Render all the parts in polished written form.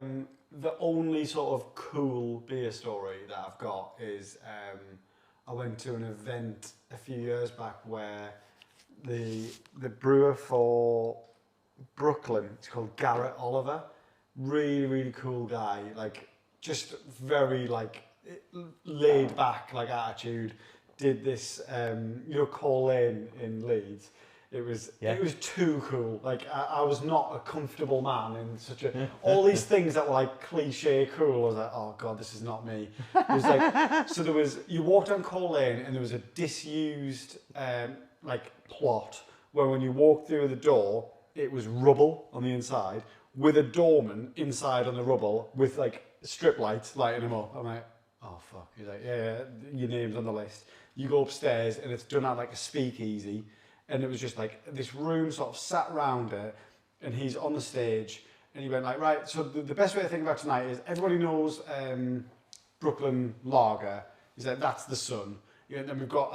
The only sort of cool beer story that I've got is I went to an event a few years back where the brewer for Brooklyn, it's called Garrett Oliver, really, really cool guy, like just very like laid back like attitude, did this, Call Lane in Leeds. It was too cool. Like I was not a comfortable man in such a all these things that were like cliche cool. I was like, oh god, this is not me. It was like so you walked down Cole Lane and there was a disused like plot where when you walked through the door, it was rubble on the inside with a doorman inside on the rubble with like strip lights lighting him up. I'm like, oh fuck. He's like, yeah, your name's on the list. You go upstairs and it's done at like a speakeasy. And it was just like this room sort of sat around it, and he's on the stage, and he went like, right, so the best way to think about tonight is everybody knows Brooklyn Lager. He's like, that's the sun. And then we've got,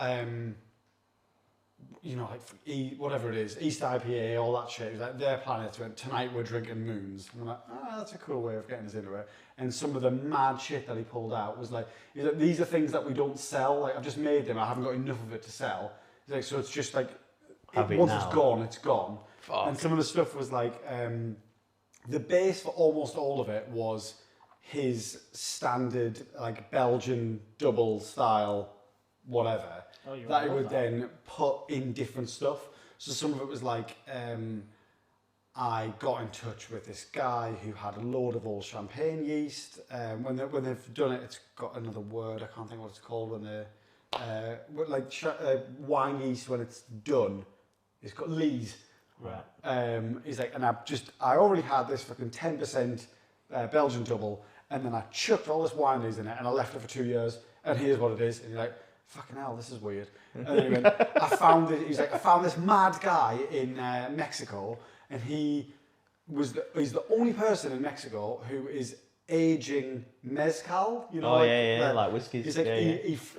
whatever it is, East IPA, all that shit. He's like, their planets went, tonight we're drinking moons. And I'm like, that's a cool way of getting us into it. And some of the mad shit that he pulled out was like, he's like, these are things that we don't sell. Like, I've just made them. I haven't got enough of it to sell. He's like, so it's just like, once it's gone, it's gone. Fuck. And some of the stuff was like, the base for almost all of it was his standard, like Belgian double style, whatever, that he would then put in different stuff. So some of it was like, I got in touch with this guy who had a load of old champagne yeast. When they've done it, it's got another word, I can't think what it's called, when they're, wine yeast, when it's done, it's got lees. Right. He's like, and I already had this fucking 10% Belgian double, and then I chucked all this wine lees in it, and I left it for 2 years, and here's what it is. And you're like, fucking hell, this is weird. And then he went, I found this mad guy in Mexico, and he's the only person in Mexico who is aging mezcal, like whiskey. He's like,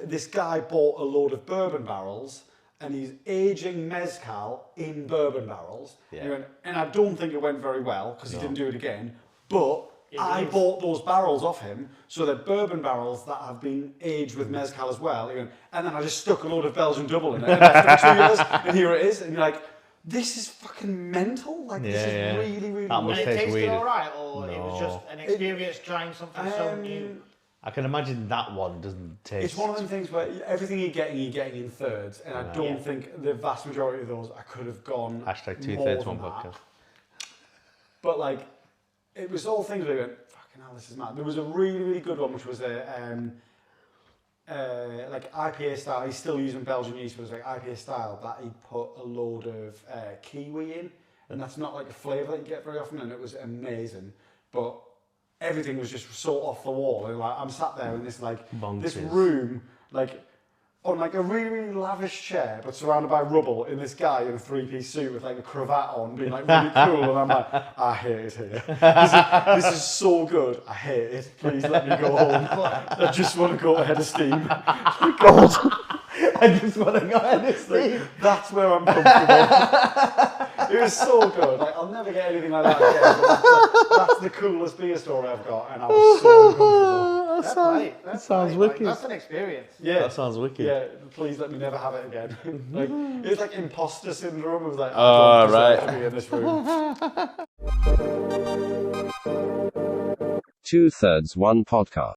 this guy bought a load of bourbon barrels, and he's aging mezcal in bourbon barrels. Yeah. And I don't think it went very well because he didn't do it again. But I bought those barrels off him, so they're bourbon barrels that have been aged with mezcal as well. And then I just stuck a load of Belgian double in it, and after 2 years, and here it is. And you're like, this is fucking mental. Like this is really, really. And it tasted alright, or it was just an experience trying something so new. I can imagine that one doesn't taste. It's one of them things where everything you're getting in thirds, and I don't think the vast majority of those I could have gone. Hashtag 2/3 one podcast. But like, it was all things where you went, fucking hell, this is mad. There was a really, really good one, which was a like IPA style. He's still using Belgian yeast, but it was like IPA style that he put a load of kiwi in, and that's not like a flavour that you get very often, and it was amazing. But everything was just so off the wall, and like I'm sat there in this this room, like on like a really, really lavish chair, but surrounded by rubble, in this guy in a three-piece suit with like a cravat on, being like really cool, and I'm like, I hate it here. This is so good. I hate it. Please let me go home. I just want to go ahead of steam. God. I just want to go ahead of steam. That's where I'm comfortable. It was so good. Like, I'll never get anything like that again. But that's the coolest beer story I've got, and I was so comfortable. That sounds wicked. That's an experience. Yeah, that sounds wicked. Yeah, please let me never have it again. Like, it's like imposter syndrome. It was like, oh, right. To be in this room. 2/3 One podcast.